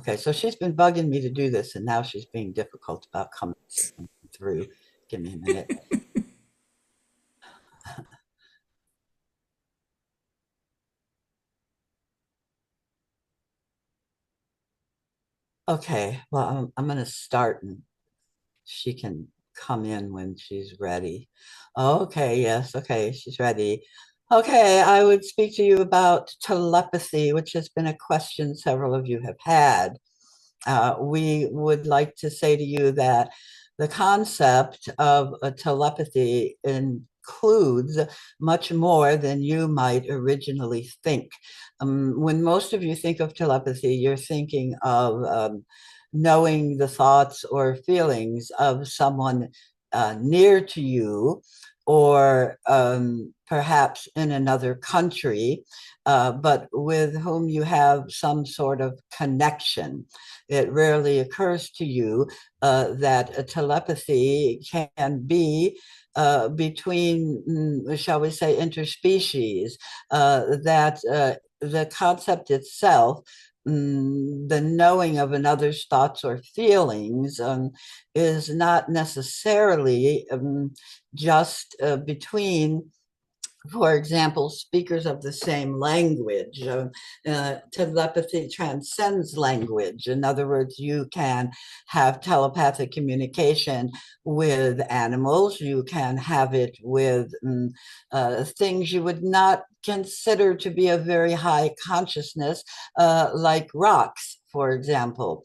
Okay, so she's been bugging me to do this, and now she's being difficult about coming through. Give me a minute. Okay, well, I'm going to start and she can come in when she's ready. Okay, yes, okay, she's ready. Okay, I would speak to you about telepathy, which has been a question several of you have had. We would like to say to you that the concept of a telepathy includes much more than you might originally think. When most of you think of telepathy, you're thinking of knowing the thoughts or feelings of someone near to you or perhaps in another country, but with whom you have some sort of connection. It rarely occurs to you that a telepathy can be between, shall we say, interspecies, that the concept itself, the knowing of another's thoughts or feelings, is not necessarily just between, for example, speakers of the same language. Telepathy transcends language. In other words, you can have telepathic communication with animals, you can have it with things you would not consider to be a very high consciousness, like rocks. For example,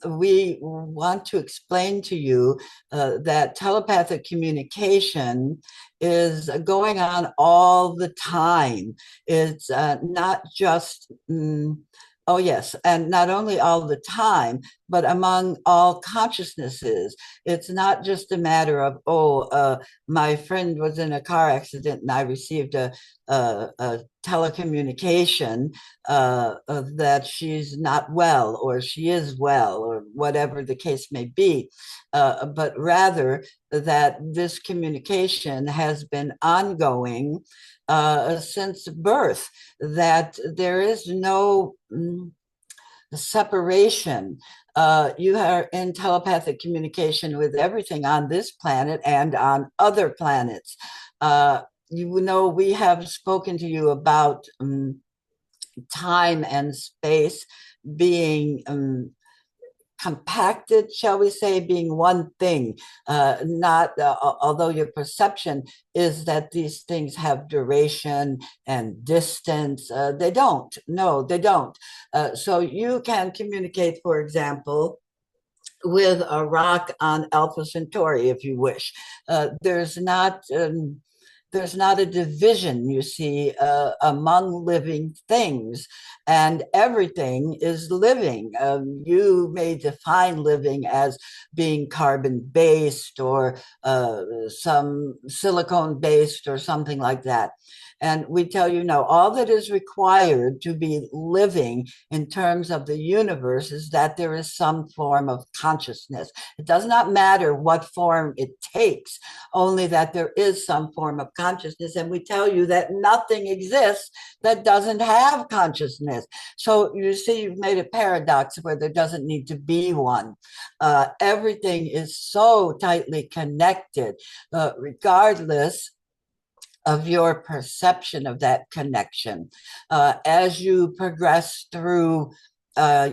we want to explain to you that telepathic communication is going on all the time. It's not just, oh, yes, and not only all the time, but among all consciousnesses. It's not just a matter of, oh, my friend was in a car accident and I received a telecommunication that she's not well or she is well or whatever the case may be, but rather that this communication has been ongoing since birth, that there is no separation. You are in telepathic communication with everything on this planet and on other planets. You know, we have spoken to you about time and space being compacted, shall we say, being one thing, not, although your perception is that these things have duration and distance, they don't. No, they don't. So you can communicate, for example, with a rock on Alpha Centauri, if you wish. There's not a division, you see, among living things, and everything is living. You may define living as being carbon based or some silicone based or something like that. And we tell you, no, all that is required to be living in terms of the universe is that there is some form of consciousness. It does not matter what form it takes, only that there is some form of consciousness. And we tell you that nothing exists that doesn't have consciousness. So you see, you've made a paradox where there doesn't need to be one. Everything is so tightly connected, regardless of your perception of that connection. As you progress through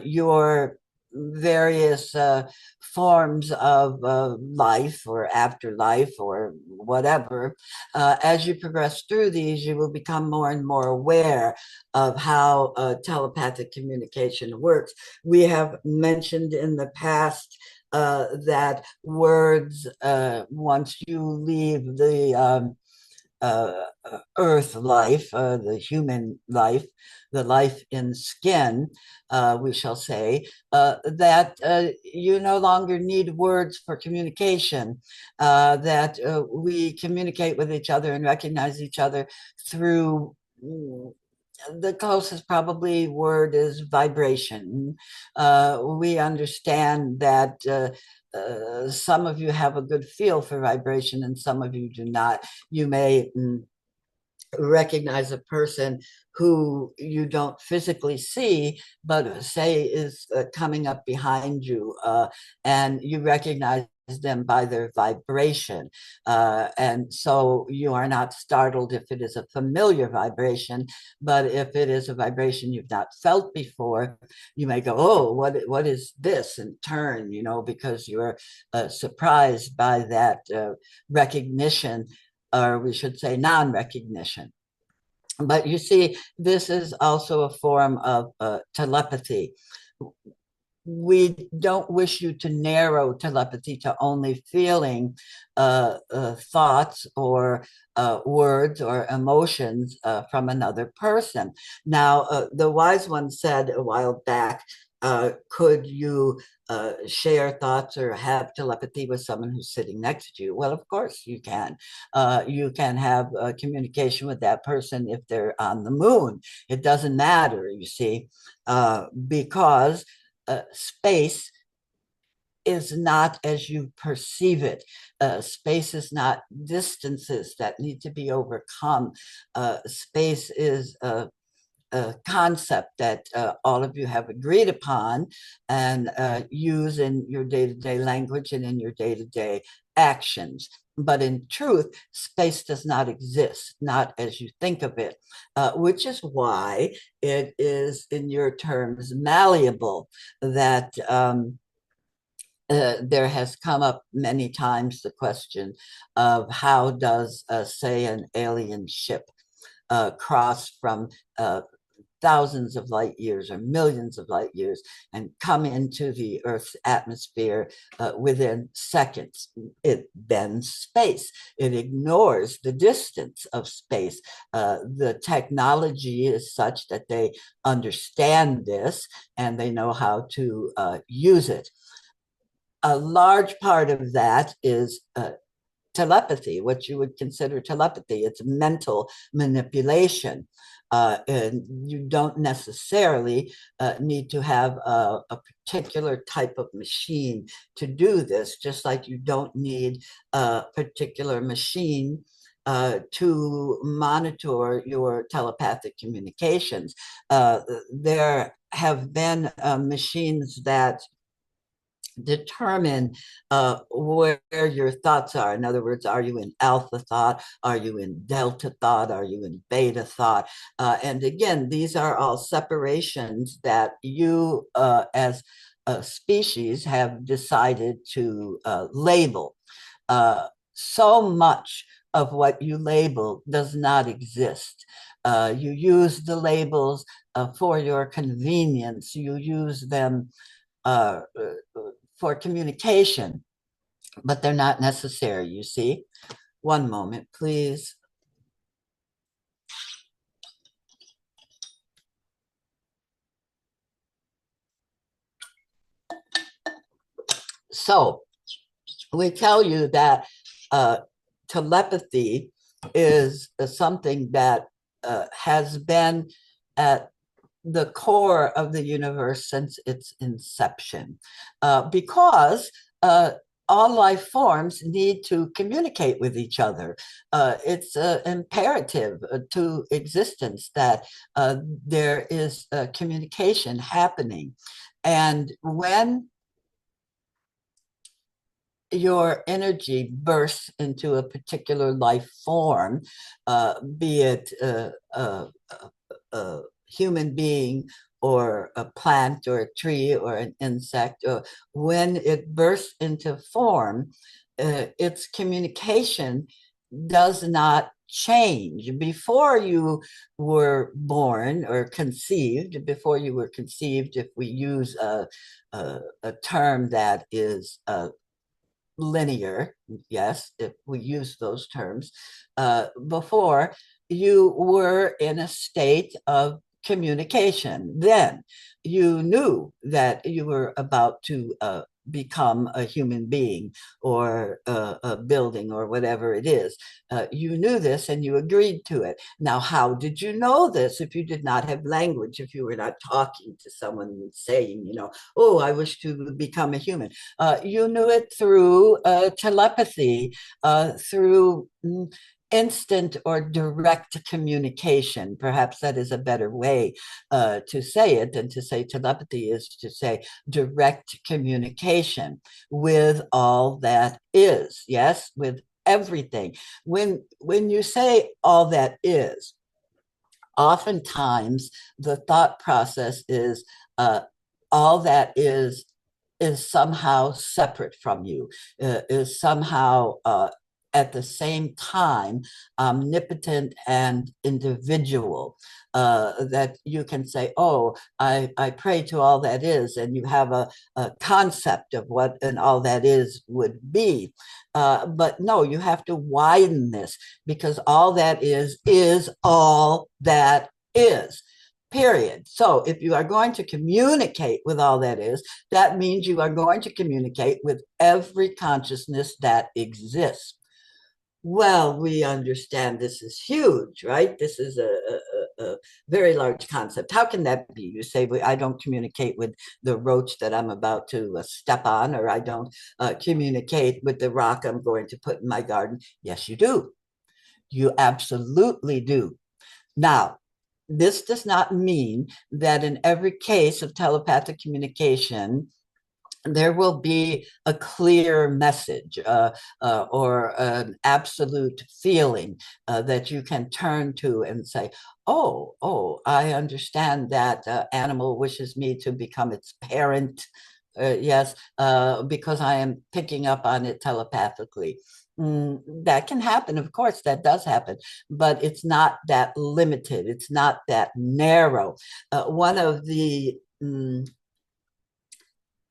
your various forms of life or afterlife or whatever, as you progress through these, you will become more and more aware of how telepathic communication works. We have mentioned in the past that words, once you leave the earth life, the human life, the life in skin, we shall say, that you no longer need words for communication, that we communicate with each other and recognize each other through. The closest probably word is vibration. We understand that some of you have a good feel for vibration and some of you do not. You may recognize a person who you don't physically see, but say is coming up behind you, and you recognize them by their vibration. And so you are not startled if it is a familiar vibration, but if it is a vibration you've not felt before, you may go, oh, what is this? And turn, because you're surprised by that recognition, or we should say non-recognition. But you see, this is also a form of telepathy. We don't wish you to narrow telepathy to only feeling thoughts or words or emotions from another person. Now, the wise one said a while back, could you share thoughts or have telepathy with someone who's sitting next to you? Well, of course you can. You can have communication with that person if they're on the moon. It doesn't matter, you see, because space is not as you perceive it. Space is not distances that need to be overcome. Space is a concept that all of you have agreed upon and use in your day to day language and in your day to day actions. But in truth, space does not exist, not as you think of it, which is why it is, in your terms, malleable. That there has come up many times the question of how does, say, an alien ship cross from thousands of light years or millions of light years and come into the Earth's atmosphere within seconds. It bends space. It ignores the distance of space. The technology is such that they understand this and they know how to use it. A large part of that is telepathy, what you would consider telepathy. It's mental manipulation. And you don't necessarily need to have a particular type of machine to do this, just like you don't need a particular machine to monitor your telepathic communications. There have been machines that determine where your thoughts are. In other words, are you in alpha thought? Are you in delta thought? Are you in beta thought? And again, these are all separations that you, as a species, have decided to label. So much of what you label does not exist. You use the labels for your convenience. You use them for communication, but they're not necessary, you see. One moment, please. So we tell you that telepathy is something that has been at the core of the universe since its inception, because all life forms need to communicate with each other. It's imperative to existence that there is communication happening. And when your energy bursts into a particular life form, be it a human being or a plant or a tree or an insect, or when it bursts into form, its communication does not change. Before you were born or conceived, before you were conceived, if we use a term that is linear, yes, if we use those terms, before you were in a state of communication. Then you knew that you were about to become a human being or a building or whatever it is. You knew this and you agreed to it. Now, how did you know this if you did not have language, if you were not talking to someone and saying, oh, I wish to become a human? You knew it through telepathy, through instant or direct communication. Perhaps that is a better way to say it than to say telepathy is to say direct communication with all that is. Yes, with everything. When you say all that is, oftentimes the thought process is all that is somehow separate from you, is somehow at the same time omnipotent and individual. That you can say, oh, I pray to all that is, and you have a concept of what an all that is would be. But no, you have to widen this because all that is all that is, period. So if you are going to communicate with all that is, that means you are going to communicate with every consciousness that exists. Well, we understand this is huge, right? This is a very large concept. How can that be? You say, well, I don't communicate with the roach that I'm about to step on, or I don't communicate with the rock I'm going to put in my garden. Yes, you do. You absolutely do. Now, this does not mean that in every case of telepathic communication, there will be a clear message or an absolute feeling that you can turn to and say, oh, I understand that animal wishes me to become its parent. Yes, because I am picking up on it telepathically. That can happen. Of course, that does happen, but it's not that limited. It's not that narrow. One of the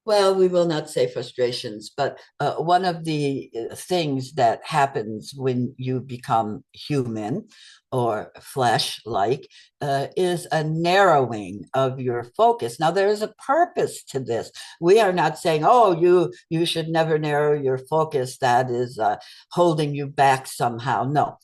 well, we will not say frustrations, but one of the things that happens when you become human or flesh like is a narrowing of your focus. Now, there is a purpose to this. We are not saying, oh, you should never narrow your focus. That is holding you back somehow. No,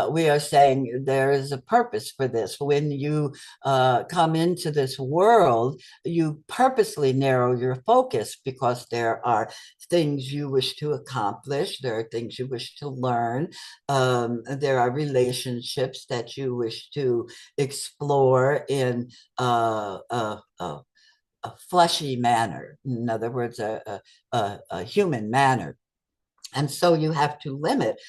we are saying there is a purpose for this. When you come into this world, you purposely narrow your focus because there are things you wish to accomplish, there are things you wish to learn, there are relationships that you wish to explore in a fleshy manner. In other words, a human manner. And so you have to limit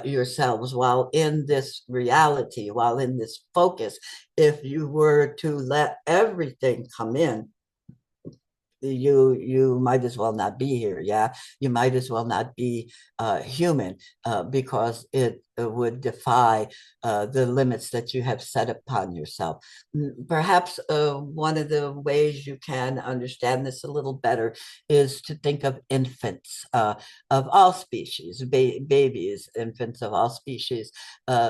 yourselves while in this reality, while in this focus. If you were to let everything come in, you might as well not be here. Yeah, you might as well not be human because it would defy the limits that you have set upon yourself. Perhaps one of the ways you can understand this a little better is to think of infants of all species, babies, infants of all species.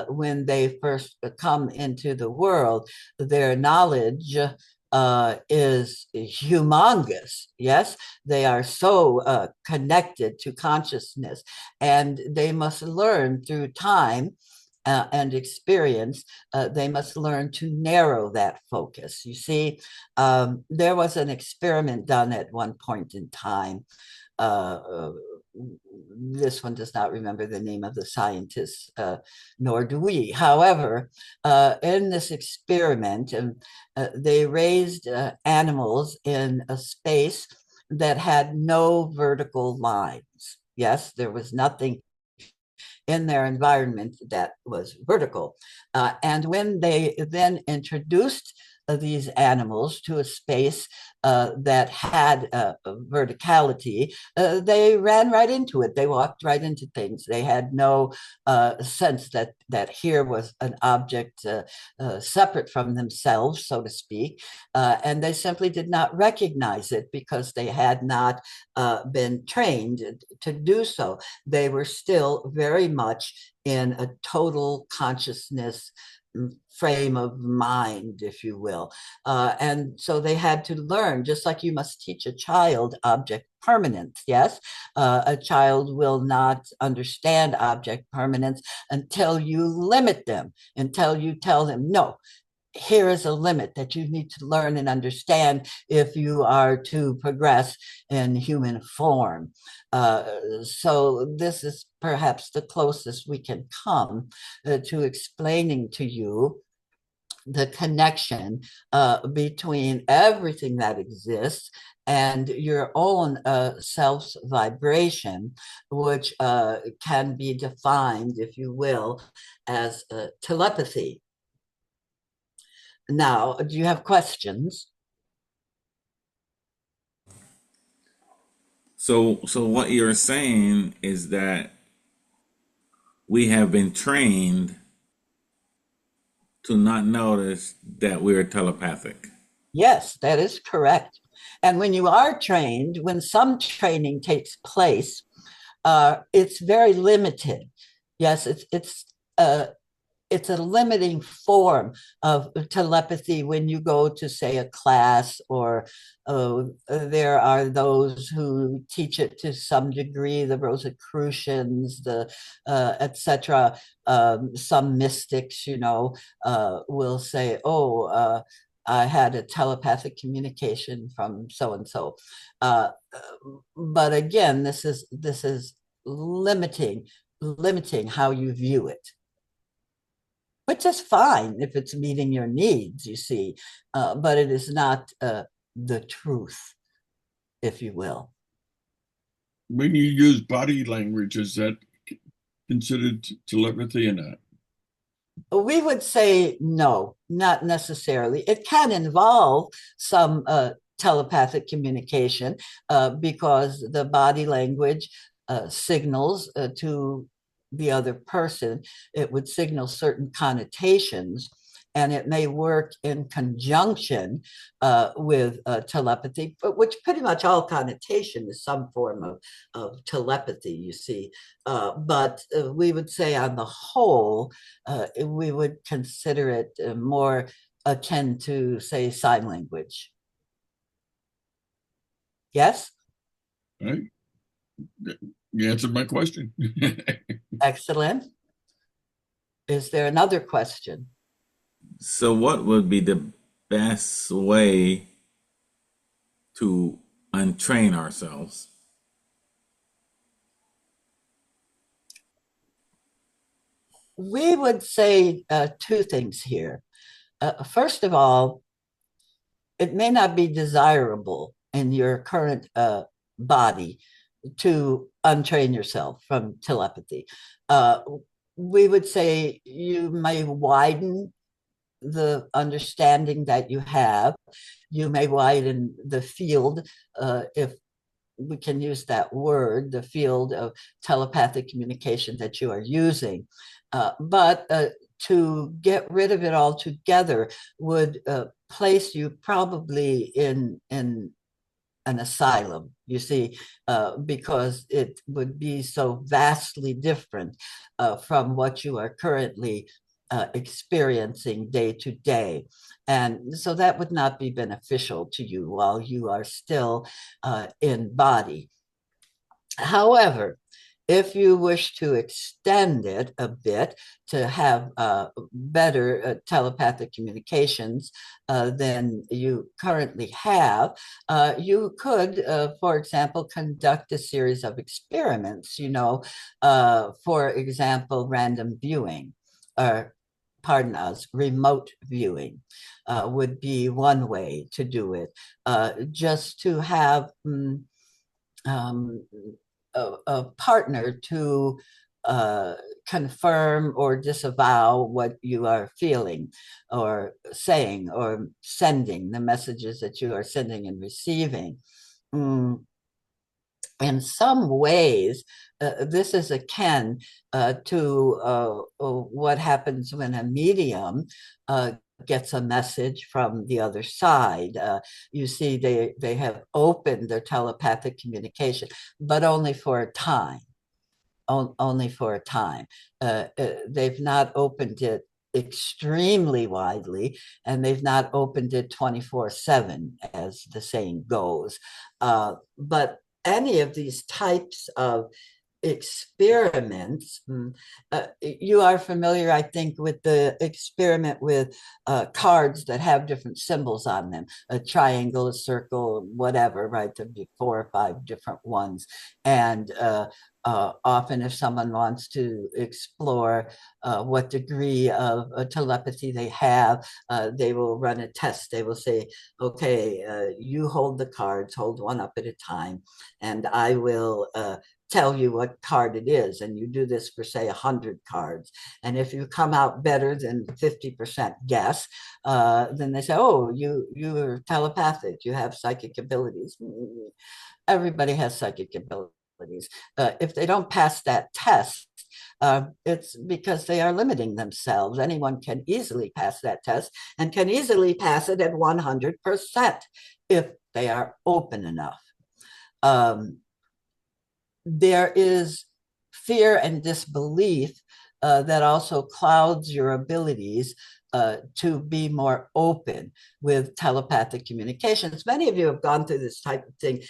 When they first come into the world, their knowledge is humongous. Yes, they are so connected to consciousness, and they must learn through time and experience. They must learn to narrow that focus. You see, there was an experiment done at one point in time. Uh, this one does not remember the name of the scientist, nor do we. However, in this experiment, they raised animals in a space that had no vertical lines. Yes, there was nothing in their environment that was vertical. And when they then introduced these animals to a space that had verticality, they ran right into it. They walked right into things. They had no sense that here was an object separate from themselves, so to speak, and they simply did not recognize it because they had not been trained to do so. They were still very much in a total consciousness frame of mind, if you will. And so they had to learn, just like you must teach a child object permanence. Yes, a child will not understand object permanence until you limit them, until you tell them, no, here is a limit that you need to learn and understand if you are to progress in human form. So this is perhaps the closest we can come to explaining to you the connection between everything that exists and your own self's vibration, which can be defined, if you will, as telepathy. Now, do you have questions? So what you're saying is that we have been trained to not notice that we're telepathic. Yes, that is correct. And when you are trained, when some training takes place, it's very limited. Yes, uh, it's a limiting form of telepathy when you go to, say, a class, or there are those who teach it to some degree, the Rosicrucians, the etc. Some mystics, will say, "Oh, I had a telepathic communication from so and so." But again, this is limiting how you view it, which is fine if it's meeting your needs, you see, but it is not the truth, if you will. When you use body language, is that considered telepathy or not? We would say no, not necessarily. It can involve some telepathic communication because the body language signals to the other person. It would signal certain connotations, and it may work in conjunction with telepathy, but which pretty much all connotation is some form of telepathy, you see. But we would say on the whole, we would consider it more akin to, say, sign language. Yes? Right? You answered my question. Excellent. Is there another question? So what would be the best way to untrain ourselves? We would say two things here. First of all, it may not be desirable in your current body to untrain yourself from telepathy. Uh, we would say you may widen the understanding that you have. You may widen the field, if we can use that word, the field of telepathic communication that you are using. But to get rid of it altogether would place you probably in an asylum, you see, because it would be so vastly different from what you are currently experiencing day to day. And so that would not be beneficial to you while you are still in body. However, if you wish to extend it a bit to have better telepathic communications than you currently have, you could, for example, conduct a series of experiments, for example, random viewing, or pardon us, remote viewing would be one way to do it, just to have um, a partner to uh, confirm or disavow what you are feeling or saying or sending, the messages that you are sending and receiving. Mm, in some ways, this is akin to what happens when a medium gets a message from the other side. You see, they have opened their telepathic communication, but only for a time. Only for a time. They've not opened it extremely widely, and they've not opened it 24/7, as the saying goes. But any of these types of experiments. You are familiar, I think, with the experiment with cards that have different symbols on them, a triangle, a circle, whatever, right? There'd be 4 or 5 different ones. And often, if someone wants to explore what degree of telepathy they have, they will run a test. They will say, okay, you hold the cards, hold one up at a time, and I will tell you what card it is. And you do this for, say, 100 cards. And if you come out better than 50% guess, then they say, oh, you're telepathic, you have psychic abilities. Everybody has psychic abilities. If they don't pass that test, it's because they are limiting themselves. Anyone can easily pass that test and can easily pass it at 100% if they are open enough. There is fear and disbelief that also clouds your abilities to be more open with telepathic communications. Many of you have gone through this type of thing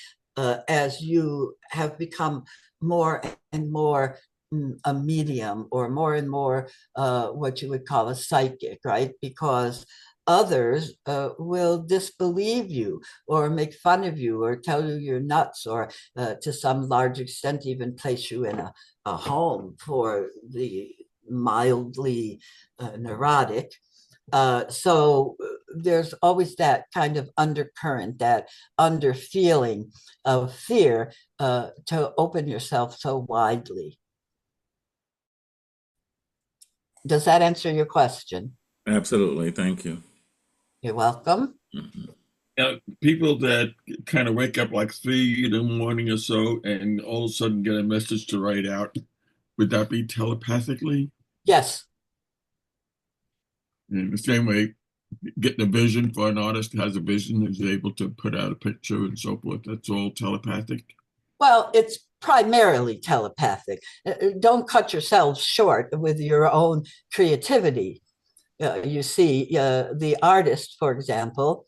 as you have become more and more a medium, or more and more what you would call a psychic, right? Because others will disbelieve you or make fun of you or tell you you're nuts, or to some large extent even place you in a home for the mildly neurotic. So there's always that kind of undercurrent, that under feeling of fear to open yourself so widely. Does that answer your question? Absolutely. Thank you. You're welcome. Mhm. People that kind of wake up like 3 in the morning or so and all of a sudden get a message to write out, would that be telepathically? Yes. In the same way, getting a vision for an artist who has a vision, is able to put out a picture and so forth. That's all telepathic. Well, it's primarily telepathic. Don't cut yourselves short with your own creativity. You see, the artist, for example,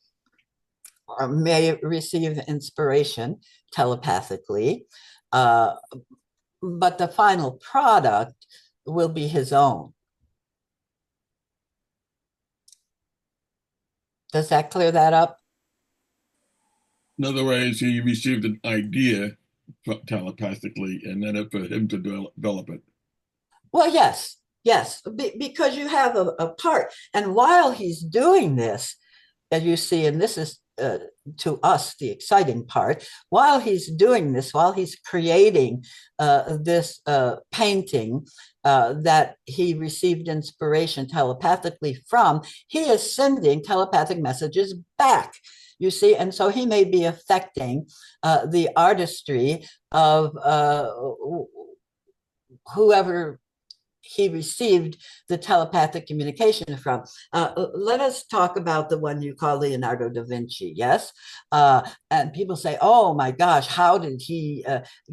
may receive inspiration telepathically, uh, but the final product will be his own. Does that clear that up? In other words, he received an idea telepathically, and then for him to develop it. Well, yes, yes, because you have a part. And while he's doing this, as you see, and this is to us the exciting part, while he's doing this, while he's creating this painting that he received inspiration telepathically from, he is sending telepathic messages back. You see, and so he may be affecting the artistry of whoever he received the telepathic communication from. Let us talk about the one you call Leonardo da Vinci, yes? And people say, oh my gosh, how did he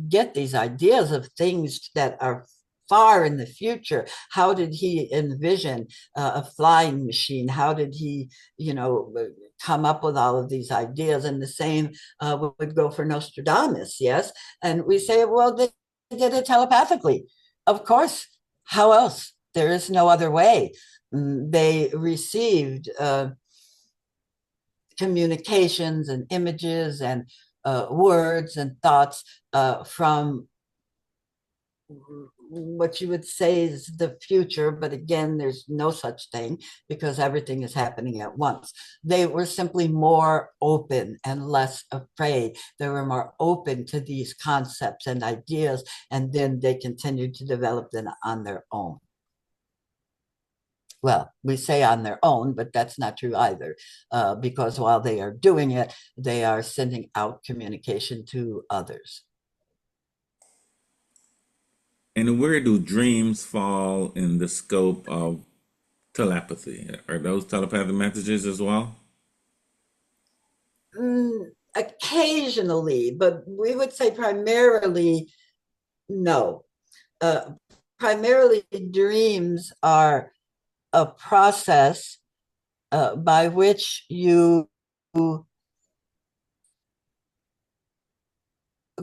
get these ideas of things that are far in the future? How did he envision a flying machine? How did he, come up with all of these ideas? And the same would go for Nostradamus, yes? And we say, well, they did it telepathically. Of course, how else? There is no other way. They received communications and images and words and thoughts from what you would say is the future, but again, there's no such thing because everything is happening at once. They were simply more open and less afraid. They were more open to these concepts and ideas, and then they continued to develop them on their own. Well, we say on their own, but that's not true either, because while they are doing it, they are sending out communication to others. And where do dreams fall in the scope of telepathy? Are those telepathic messages as well? Occasionally, but we would say primarily no. Uh, Primarily, dreams are a process by which you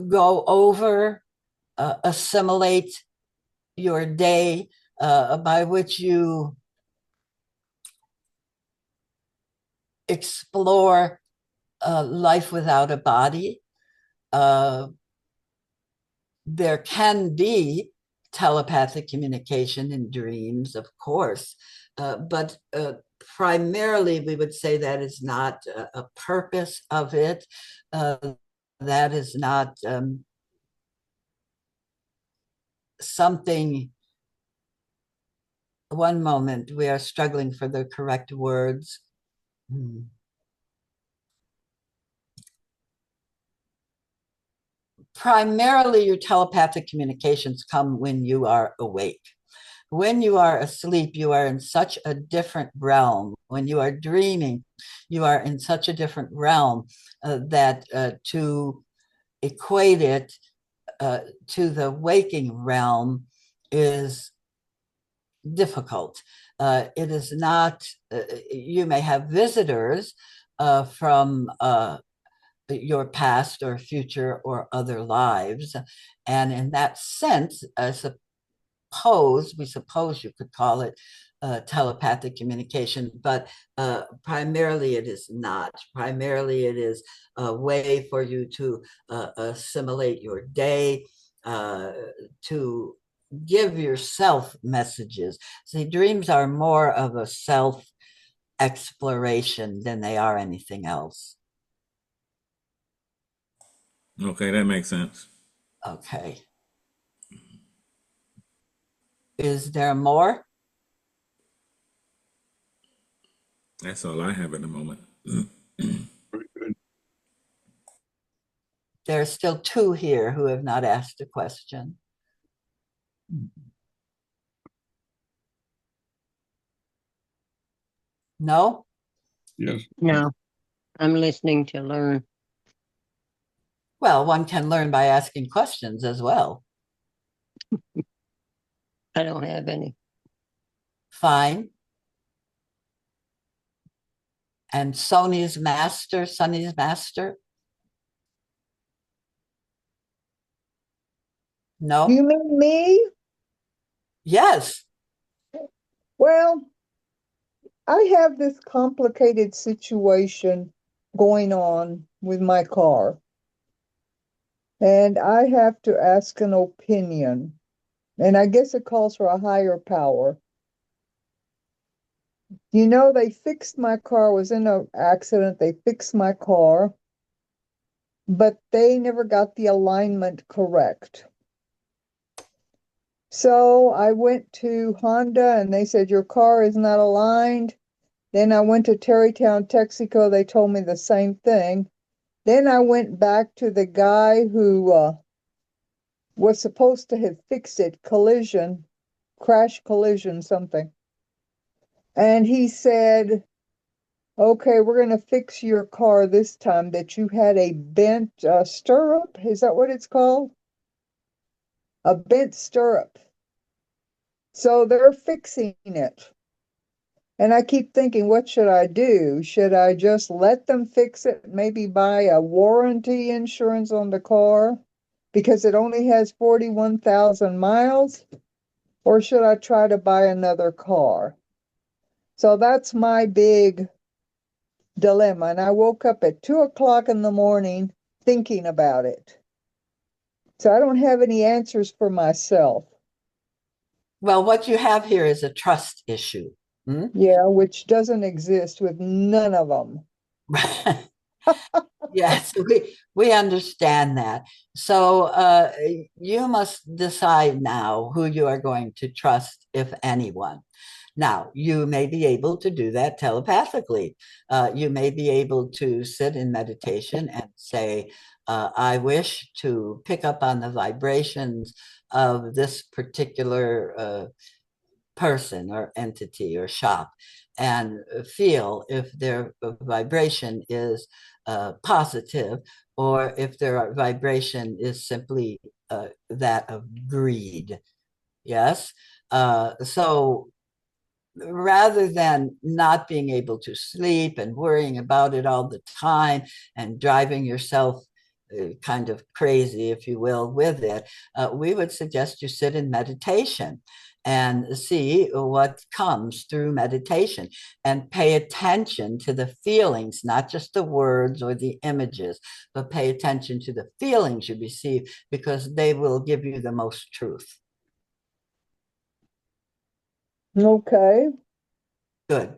go over assimilate your day, by which you explore life without a body. Uh, there can be telepathic communication in dreams, of course, but primarily we would say that is not a purpose of it. Uh, that is not something. One moment, we are struggling for the correct words. Hmm. Primarily, your telepathic communications come when you are awake. When you are asleep, you are in such a different realm. When you are dreaming, you are in such a different realm that to equate it to the waking realm is difficult. It is not, you may have visitors from your past or future or other lives. And in that sense, we suppose you could call it telepathic communication, but primarily it is not. Primarily it is a way for you to assimilate your day, to give yourself messages. See, dreams are more of a self exploration than they are anything else. Okay, that makes sense. Okay. Is there more? That's all I have at the moment. Very good. There are still two here who have not asked a question. No? Yes. No, I'm listening to learn. Well, one can learn by asking questions as well. I don't have any. Fine. And Sonny's master? You No? mean me? Yes. Well, I have this complicated situation going on with my car, and I have to ask an opinion. And I guess it calls for a higher power. You know, they fixed my car, was in an accident. They fixed my car, but they never got the alignment correct. So I went to Honda and they said, your car is not aligned. Then I went to Terrytown, Texaco. They told me the same thing. Then I went back to the guy who was supposed to have fixed it, crash collision, something. And he said, okay, we're going to fix your car this time that you had a bent stirrup. Is that what it's called? A bent stirrup. So they're fixing it. And I keep thinking, what should I do? Should I just let them fix it? Maybe buy a warranty insurance on the car because it only has 41,000 miles? Or should I try to buy another car? So that's my big dilemma. And I woke up at 2 o'clock in the morning thinking about it. So I don't have any answers for myself. Well, what you have here is a trust issue. Hmm? Yeah, which doesn't exist with none of them. Yes, we understand that. So you must decide now who you are going to trust, if anyone. Now, you may be able to do that telepathically. You may be able to sit in meditation and say, I wish to pick up on the vibrations of this particular person or entity or shop and feel if their vibration is positive or if their vibration is simply that of greed. Yes. So rather than not being able to sleep and worrying about it all the time and driving yourself kind of crazy, if you will, with it, we would suggest you sit in meditation and see what comes through meditation and pay attention to the feelings, not just the words or the images, but pay attention to the feelings you receive because they will give you the most truth. Okay. Good.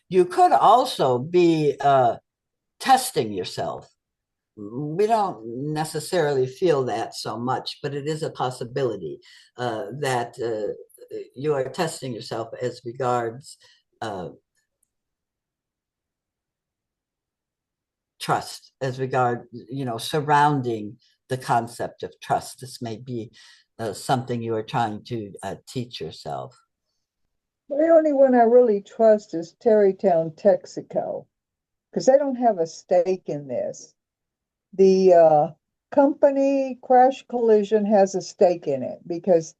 You could also be testing yourself. We don't necessarily feel that so much, but it is a possibility that you are testing yourself as regards trust, as regard, surrounding the concept of trust. This may be something you are trying to teach yourself. The only one I really trust is Terrytown, Texaco, because they don't have a stake in this. The company Crash Collision has a stake in it because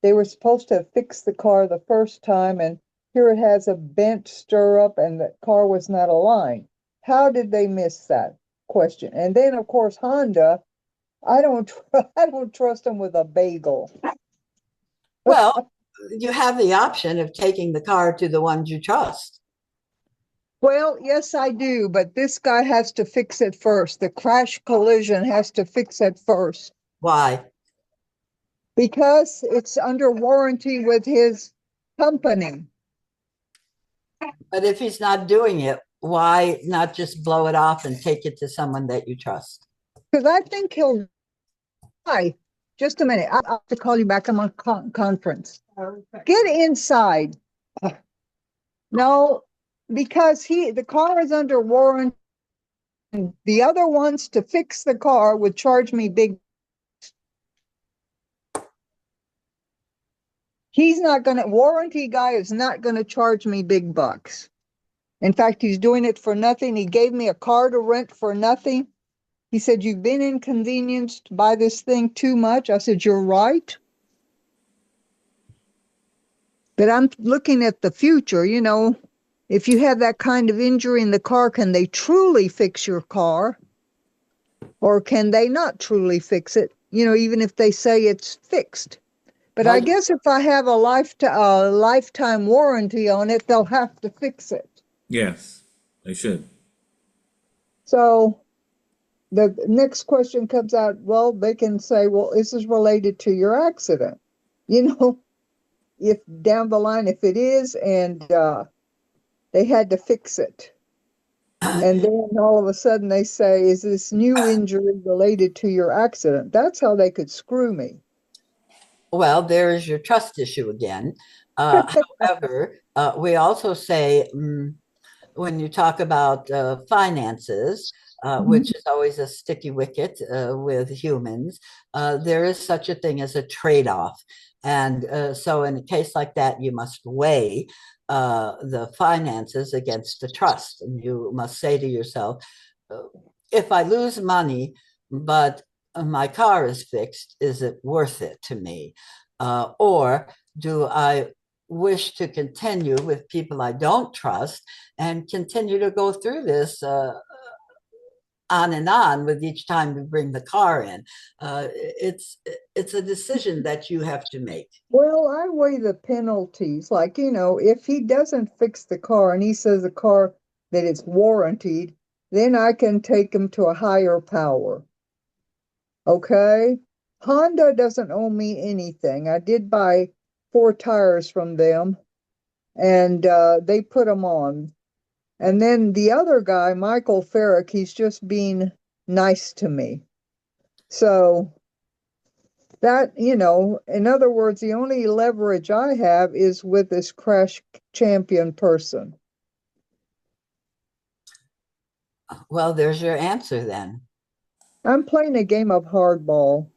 they were supposed to fix the car the first time, and here it has a bent stirrup and the car was not aligned. How did they miss that question? And then, of course, Honda, I don't trust them with a bagel. Well, you have the option of taking the car to the ones you trust. Well, yes, I do, but this guy has to fix it first. The Crash Collision has to fix it first Why? because it's under warranty with his company. But if he's not doing it, why not just blow it off and take it to someone that you trust? Because I think he'll die. Just a minute. I'll have to call you back. I'm on conference. Okay. Get inside. No, because the car is under warranty. The other ones to fix the car would charge me big. Warranty guy is not gonna charge me big bucks. In fact, he's doing it for nothing. He gave me a car to rent for nothing. He said, "You've been inconvenienced by this thing too much." I said, "You're right." But I'm looking at the future, if you have that kind of injury in the car, can they truly fix your car? Or can they not truly fix it? Even if they say it's fixed. But I guess if I have a lifetime warranty on it, they'll have to fix it. Yes, they should. So the next question comes out, well, they can say, well, this is related to your accident. If down the line, if it is, and they had to fix it. And then all of a sudden they say, is this new injury related to your accident? That's how they could screw me. Well, there's your trust issue again. However, we also say when you talk about finances, which is always a sticky wicket with humans, there is such a thing as a trade-off. And so in a case like that, you must weigh the finances against the trust. And you must say to yourself, if I lose money, but my car is fixed, is it worth it to me? Or do I wish to continue with people I don't trust and continue to go through this on and on with each time we bring the car in? It's a decision that you have to make. Well, I weigh the penalties. Like, if he doesn't fix the car and he says the car that it's warranted, then I can take him to a higher power. Okay? Honda doesn't owe me anything. I did buy 4 tires from them and they put them on. And then the other guy, Michael Farrick, he's just being nice to me. So that, in other words, the only leverage I have is with this Crash Champion person. Well, there's your answer then. I'm playing a game of hardball.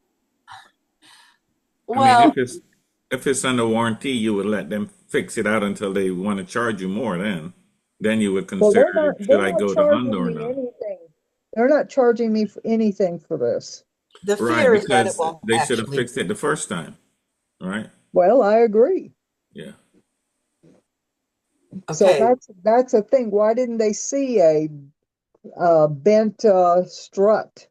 I mean, Well, if it's under warranty, you would let them fix it out until they want to charge you more. Then you would Well, consider, should they're I not go to Honda charging or me not? anything. They're not charging me for anything for this. the Right, fear is that it because won't they should have actually. fixed it the first time, right? Well, I agree. Yeah. So Okay, that's a thing. Why didn't they see a bent strut?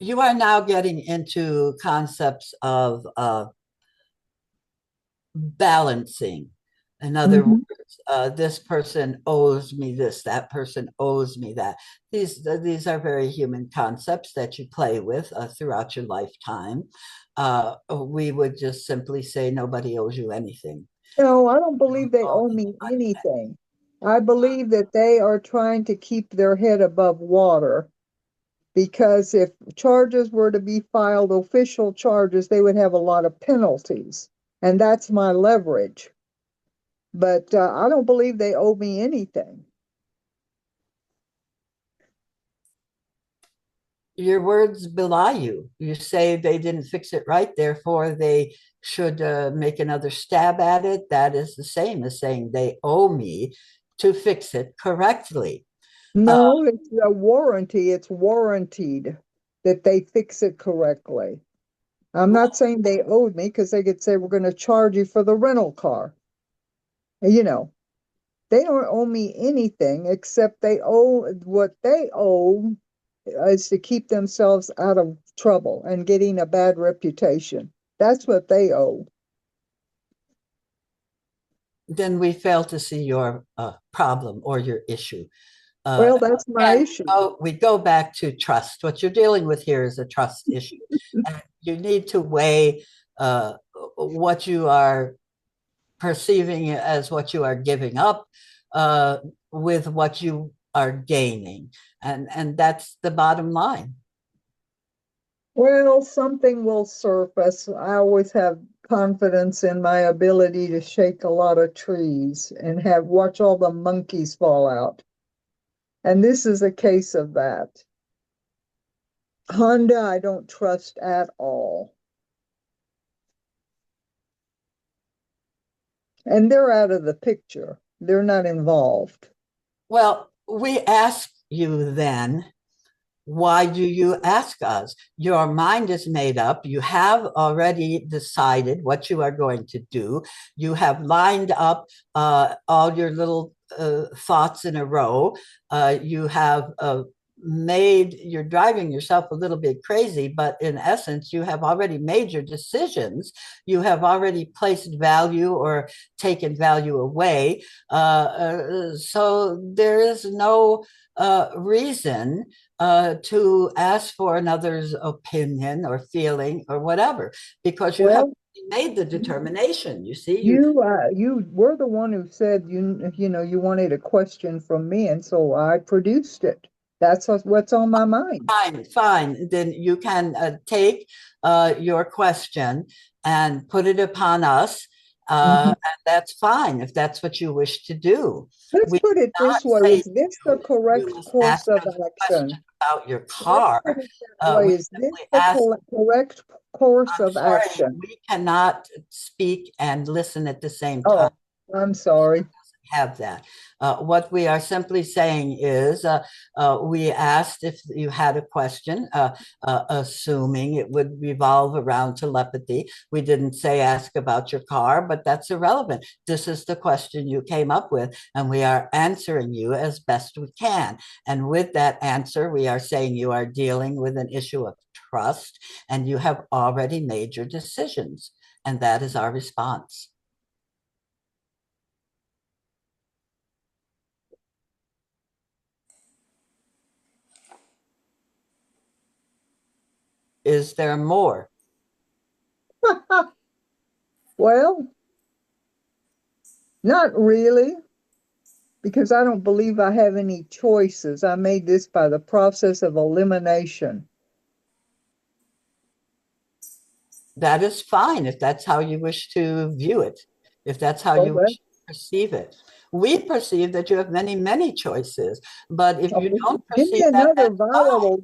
you are now getting into concepts of balancing. In other Mhm. words, this person owes me this, that person owes me that. These are very human concepts that you play with throughout your lifetime. We would just simply say nobody owes you anything. No, I don't believe they Oh, owe me anything. I believe that they are trying to keep their head above water because if charges were to be filed, official charges, they would have a lot of penalties. And that's my leverage. But I don't believe they owe me anything. your words belie you. You say they didn't fix it right, therefore they should make another stab at it. That is the same as saying they owe me to fix it correctly. Uh, No, it's a warranty. It's warranted that they fix it correctly. I'm not saying they owed me because they could say we're going to charge you for the rental car. You know, they don't owe me anything except they owe what they owe is to keep themselves out of trouble and getting a bad reputation. That's what they owe. then we fail to see your problem or your issue. Uh, Well, that's my and issue. we go back to trust. What you're dealing with here is a trust issue. And you need to weigh uh, what you are perceiving as what you are giving up uh, with what you are gaining. And that's the bottom line. Well, something will surface. I always have confidence in my ability to shake a lot of trees and have watch all the monkeys fall out. And this is a case of that. Honda, I don't trust at all. And they're out of the picture. They're not involved. Well, we ask you then, why do you ask us? Your mind is made up. You have already decided what you are going to do. You have lined up all your little thoughts in a row. You have you're driving yourself a little bit crazy, but in essence, you have already made your decisions. You have already placed value or taken value away. So there is no reason to ask for another's opinion or feeling or whatever, because you have Well, made the determination. You see, you were the one who said you wanted a question from me, and so I produced it. That's what's on my mind. fine, fine. Then you can take your question and put it upon us. Mhm. And that's fine if that's what you wish to do. Let's We put it do not this way. say Is this to the you, you correct must course ask of us a question action? about your Let's car. put it that way. We Is this simply the ask. correct course I'm of sorry, action? we cannot speak and listen at the same time. Oh, I'm sorry. Have that. What we are simply saying is we asked if you had a question, assuming it would revolve around telepathy. We didn't say ask about your car, but that's irrelevant. This is the question you came up with, and we are answering you as best we can. And with that answer, we are saying you are dealing with an issue of trust, and you have already made your decisions. And that is our response. Is there more? Well, not really, because I don't believe I have any choices. I made this by the process of elimination. That is fine if that's how you wish to view it, if that's how Oh, you wish to perceive it. We perceive that you have many, many choices, but if you don't give me perceive that, that's fine. If,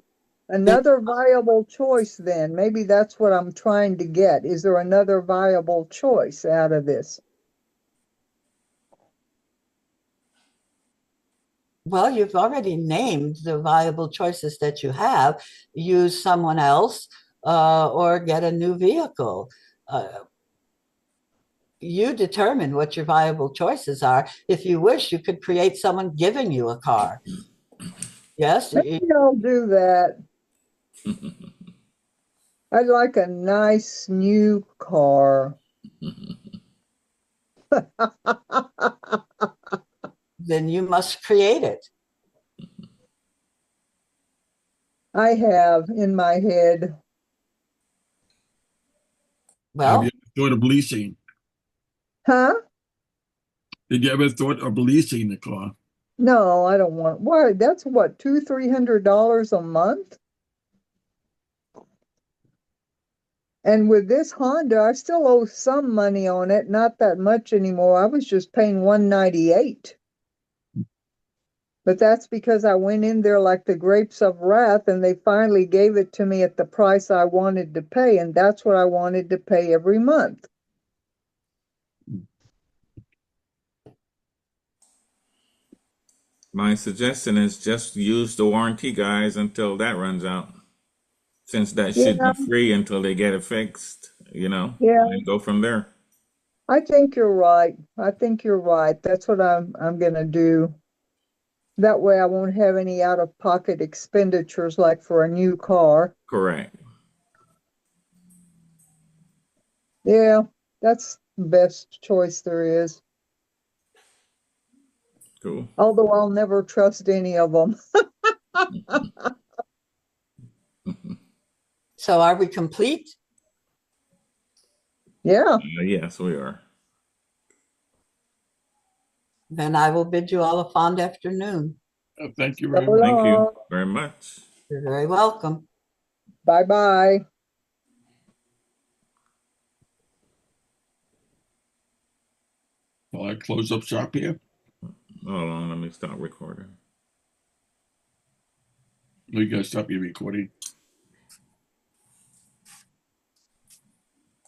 another viable choice then. Maybe that's what I'm trying to get. Is there another viable choice out of this? well, you've already named the viable choices that you have. Use someone else or get a new vehicle. Uh, you determine what your viable choices are. If you wish, you could create someone giving you a car. Yes, Maybe I'll do that. I'd like a nice new car. then you must create it. I have in my head. Have you Well, ever thought of leasing? Huh? Did you ever thought of leasing the car? No, I don't want. Why? That's what, $200-300 a month? And with this Honda, I still owe some money on it, not that much anymore. I was just paying $198. But that's because I went in there like the grapes of wrath, and they finally gave it to me at the price I wanted to pay, and that's what I wanted to pay every month. My suggestion is just use the warranty, guys, until that runs out. Since that should Yeah, be free until they get it fixed, yeah, and go from there. I think you're right. I think you're right. That's what I'm gonna do. That way I won't have any out-of-pocket expenditures like for a new car. Correct. Yeah, that's the best choice there is. Cool. Although I'll never trust any of them. so are we complete? Yeah. Yes, we are. Then I will bid you all a fond afternoon. Thank you So very much. Thank you long. very much. You're very welcome. Bye-bye. Will I close up shop here? Hold on, let me stop recording. Will you guys stop your recording?